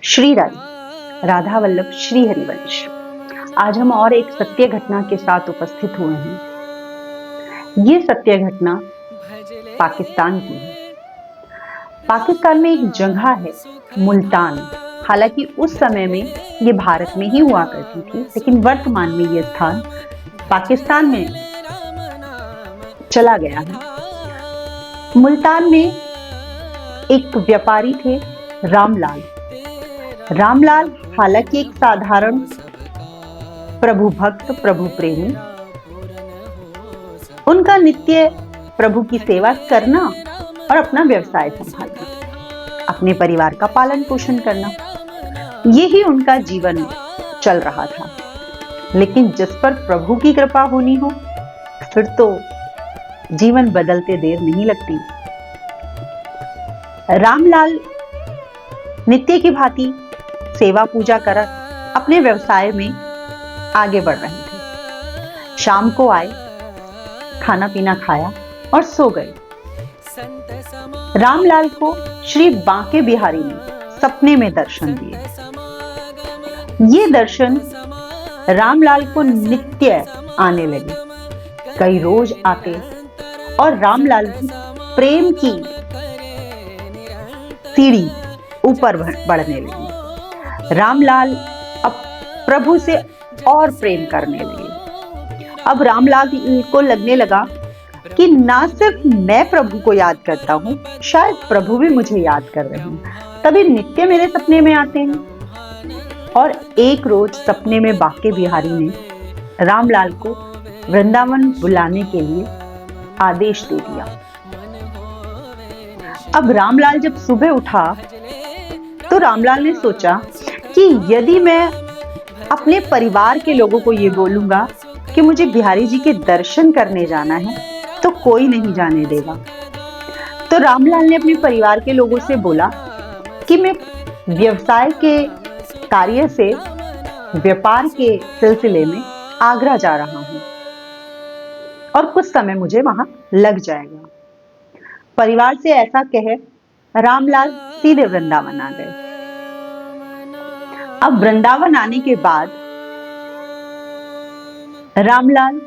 श्री राधे, राधा वल्लभ श्री हरिवंश। आज हम और एक सत्य घटना के साथ उपस्थित हुए हैं। ये सत्य घटना पाकिस्तान की है। पाकिस्तान में एक जगह है मुल्तान। हालांकि उस समय में ये भारत में ही हुआ करती थी, लेकिन वर्तमान में ये स्थान पाकिस्तान में चला गया है। मुल्तान में एक व्यापारी थे, रामलाल। रामलाल हालांकि एक साधारण प्रभु भक्त, प्रभु प्रेमी, उनका नित्य प्रभु की सेवा करना और अपना व्यवसाय संभालना, अपने परिवार का पालन पोषण करना, यही उनका जीवन चल रहा था। लेकिन जिस पर प्रभु की कृपा होनी हो, फिर तो जीवन बदलते देर नहीं लगती। रामलाल नित्य की भांति सेवा पूजा कर अपने व्यवसाय में आगे बढ़ रहे थे। शाम को आए, खाना पीना खाया और सो गए। रामलाल को श्री बांके बिहारी ने सपने में दर्शन दिए। ये दर्शन रामलाल को नित्य आने लगे। कई रोज आते और रामलाल की प्रेम की सीढ़ी ऊपर बढ़ने लगी। रामलाल अब प्रभु से और प्रेम करने लगे। अब रामलाल को लगने लगा कि ना सिर्फ मैं प्रभु को याद करता हूं, शायद प्रभु भी मुझे याद कर रहे हैं, तभी नित्य मेरे सपने में आते हैं। और एक रोज सपने में बांके बिहारी ने रामलाल को वृंदावन बुलाने के लिए आदेश दे दिया। अब रामलाल जब सुबह उठा तो रामलाल ने सोचा कि यदि मैं अपने परिवार के लोगों को ये बोलूंगा कि मुझे बिहारी जी के दर्शन करने जाना है, तो कोई नहीं जाने देगा। तो रामलाल ने अपने परिवार के लोगों से बोला कि मैं व्यवसाय के कार्य से, व्यापार के सिलसिले में आगरा जा रहा हूं और कुछ समय मुझे वहां लग जाएगा। परिवार से ऐसा कहे रामलाल सीधे वृंदावन आ गए। अब वृंदावन आने के बाद रामलाल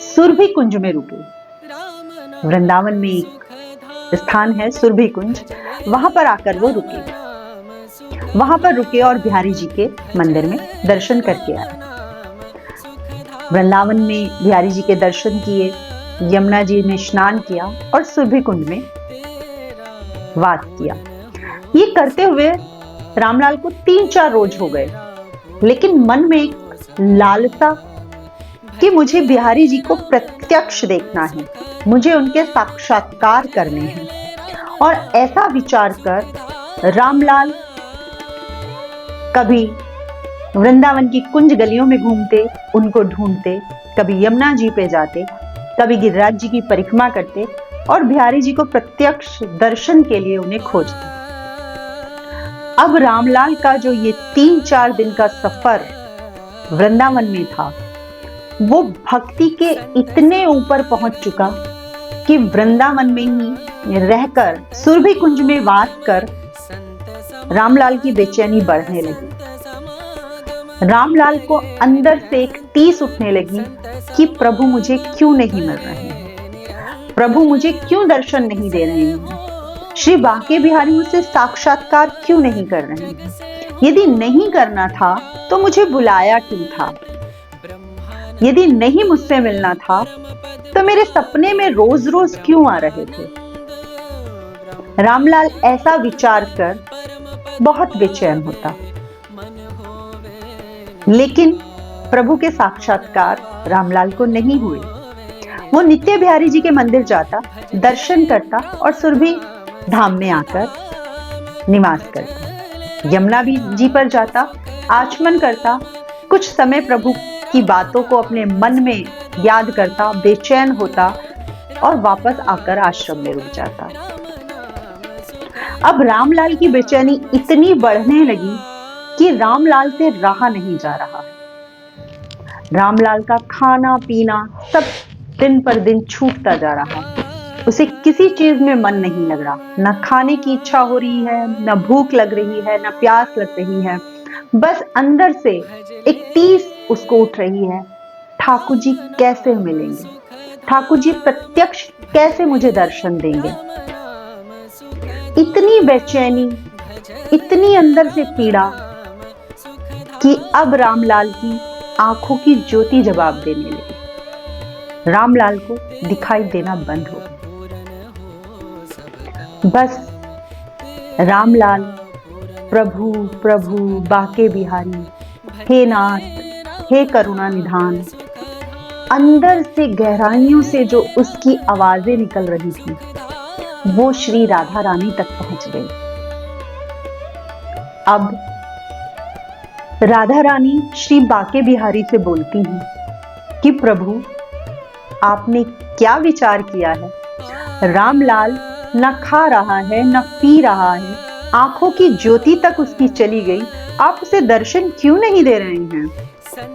सुरभि कुंज में रुके। वृंदावन में एक स्थान है सुरभि कुंज, वहां पर आकर वो रुके। वहां पर रुके और बिहारी जी के मंदिर में दर्शन करके आए। वृंदावन में बिहारी जी के दर्शन किए, यमुना जी में स्नान किया और सुरभि कुंड में वास किया। ये करते हुए रामलाल को 3-4 रोज हो गए, लेकिन मन में एक लालसा कि मुझे बिहारी जी को प्रत्यक्ष देखना है, मुझे उनके साक्षात्कार करने हैं। और ऐसा विचार कर रामलाल कभी वृंदावन की कुंज गलियों में घूमते, उनको ढूंढते, कभी यमुना जी पे जाते, कभी गिरिराज जी की परिक्रमा करते और बिहारी जी को प्रत्यक्ष दर्शन के लिए उन्हें खोजते। अब रामलाल का जो ये 3-4 दिन का सफर वृंदावन में था, वो भक्ति के इतने ऊपर पहुंच चुका कि वृंदावन में ही रहकर, सुरभि कुंज में वास कर रामलाल की बेचैनी बढ़ने लगी। रामलाल को अंदर से एक टीस उठने लगी कि प्रभु मुझे क्यों नहीं मिल रहे हैं, प्रभु मुझे क्यों दर्शन नहीं दे रहे हैं, श्री बांके बिहारी मुझसे साक्षात्कार क्यों नहीं कर रहे हैं। यदि नहीं करना था तो मुझे बुलाया क्यों था, यदि नहीं मुझसे मिलना था तो मेरे सपने में रोज रोज क्यों आ रहे थे। रामलाल ऐसा विचार कर बहुत बेचैन होता, लेकिन प्रभु के साक्षात्कार रामलाल को नहीं हुए। वो नित्य बिहारी जी के मंदिर जाता, दर्शन करता और सुरभि धाम में आकर निवास करता। यमुना जी पर जाता, आचमन करता, कुछ समय प्रभु की बातों को अपने मन में याद करता, बेचैन होता और वापस आकर आश्रम में रुक जाता। अब रामलाल की बेचैनी इतनी बढ़ने लगी कि रामलाल से रहा नहीं जा रहा। रामलाल का खाना पीना सब दिन पर दिन छूटता जा रहा। उसे किसी चीज में मन नहीं लग रहा, ना खाने की इच्छा हो रही है, ना भूख लग रही है, ना प्यास लग रही है। बस अंदर से एक टीस उसको उठ रही है, ठाकुर जी कैसे मिलेंगे, ठाकुर जी प्रत्यक्ष कैसे मुझे दर्शन देंगे। इतनी बेचैनी, इतनी अंदर से पीड़ा कि अब रामलाल की आंखों की ज्योति जवाब देने लगी। रामलाल को दिखाई देना बंद हो गया। बस रामलाल प्रभु प्रभु बाके बिहारी, हे नाथ, हे करुणा निधान, अंदर से गहराइयों से जो उसकी आवाजें निकल रही थी वो श्री राधा रानी तक पहुंच गई। अब राधा रानी श्री बाके बिहारी से बोलती हैं कि प्रभु, आपने क्या विचार किया है? रामलाल न खा रहा है, न पी रहा है, आंखों की ज्योति तक उसकी चली गई, आप उसे दर्शन क्यों नहीं दे रहे हैं?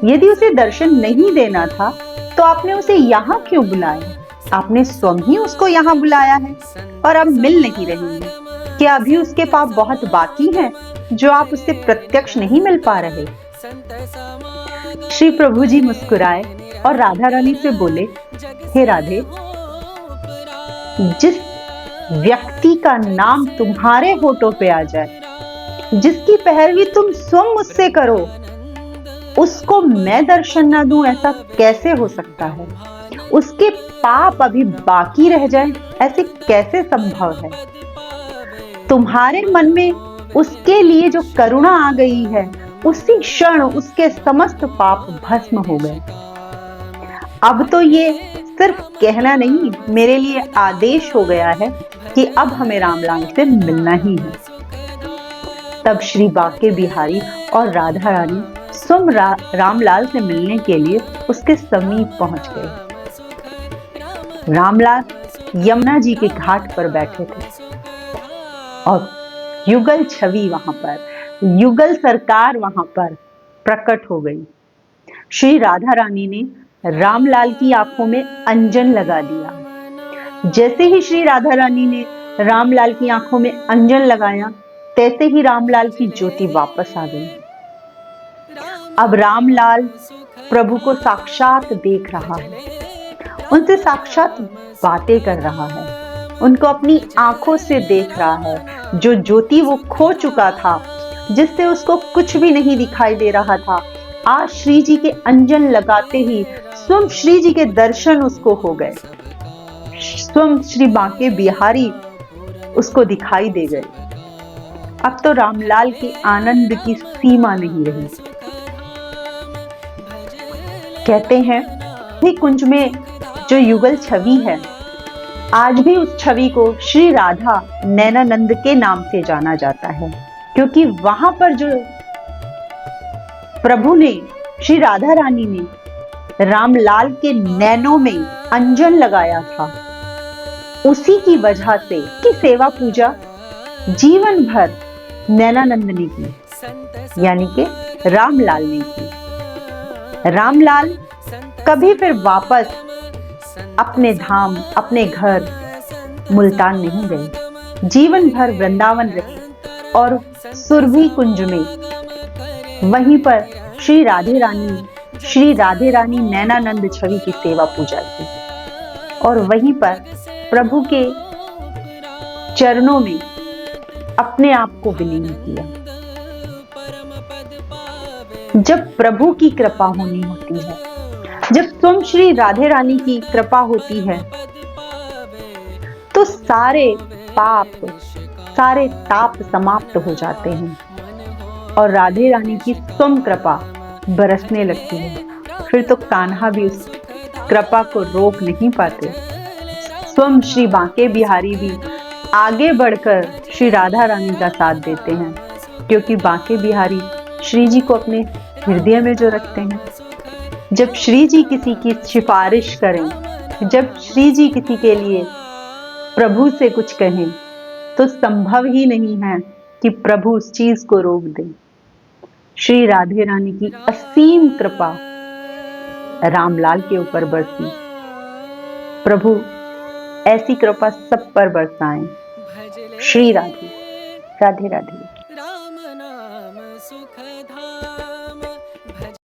यदि उसे दर्शन नहीं देना था तो आपने उसे यहाँ क्यों बुलाया? आपने स्वयं ही उसको यहाँ बुलाया है और अब मिल नहीं रही हैं। क्या अभी उसके पाप बहुत बाकी हैं जो आप उससे प्रत्यक्ष नहीं मिल पा रहे? श्री प्रभु जी मुस्कुराए और राधा रानी से बोले, हे राधे, जिस व्यक्ति का नाम तुम्हारे होठों पे आ जाए, जिसकी पैरवी तुम स्वयं मुझसे करो, उसको मैं दर्शन ना दूं, ऐसा कैसे हो सकता है? उसके पाप अभी बाकी रह जाए, ऐसे कैसे संभव है? तुम्हारे मन में उसके लिए जो करुणा आ गई है, उसी क्षण उसके समस्त पाप भस्म हो गए। अब तो ये सिर्फ कहना नहीं, मेरे लिए आदेश हो गया है कि अब हमें रामलाल से मिलना ही है। तब श्री बाके बिहारी और राधा रानी स्वयं रामलाल से मिलने के लिए उसके समीप पहुंच गए। रामलाल यमुना जी के घाट पर बैठे थे और युगल छवि वहां पर, युगल सरकार वहां पर प्रकट हो गई। श्री राधा रानी ने रामलाल की आंखों में अंजन लगा दिया। जैसे ही श्री राधा रानी ने रामलाल की आंखों में अंजन लगाया, तैसे ही रामलाल की ज्योति वापस आ गई। अब रामलाल प्रभु को साक्षात देख रहा है, उनसे साक्षात बातें कर रहा है, उनको अपनी आंखों से देख रहा है। जो ज्योति वो खो चुका था, जिससे उसको कुछ भी नहीं दिखाई दे रहा था, आज श्री जी के अंजन लगाते ही स्वयं श्री जी के दर्शन उसको हो गए। स्वयं श्री बाके बिहारी उसको दिखाई दे गए। अब तो रामलाल के आनंद की सीमा नहीं रही। कहते हैं कि कुंज में जो युगल छवि है, आज भी उस छवि को श्री राधा नैनानंद के नाम से जाना जाता है, क्योंकि वहां पर जो प्रभु ने, श्री राधा रानी ने रामलाल के नैनों में अंजन लगाया था, उसी की वजह से की सेवा पूजा जीवन भर नैनानंद ने की, यानी कि रामलाल ने की। रामलाल कभी फिर वापस अपने धाम, अपने घर मुल्तान नहीं गए, जीवन भर वृंदावन रहे और सुरभि कुंज में वहीं पर श्री राधे रानी नैनानंद छवि की सेवा पूजा की और वहीं पर प्रभु के चरणों में अपने आप को विलीन किया। जब प्रभु की कृपा होनी होती है, जब स्वयं श्री राधे रानी की कृपा होती है, तो सारे पाप, सारे ताप समाप्त हो जाते हैं और राधे रानी की स्वयं कृपा बरसने लगती है। फिर तो कान्हा भी उस कृपा को रोक नहीं पाते। स्वयं श्री बाके बिहारी भी आगे बढ़कर श्री राधा रानी का साथ देते हैं, क्योंकि बाके बिहारी श्री जी को अपने हृदय में जो रखते हैं। जब श्री जी किसी की सिफारिश करें, जब श्री जी किसी के लिए प्रभु से कुछ कहें, तो संभव ही नहीं है कि प्रभु उस चीज को रोक दें। श्री राधे रानी की असीम कृपा रामलाल के ऊपर बरसी। प्रभु ऐसी कृपा सब पर बरसाएं। श्री राधे। राधे राधे। राम नाम सुखधाम।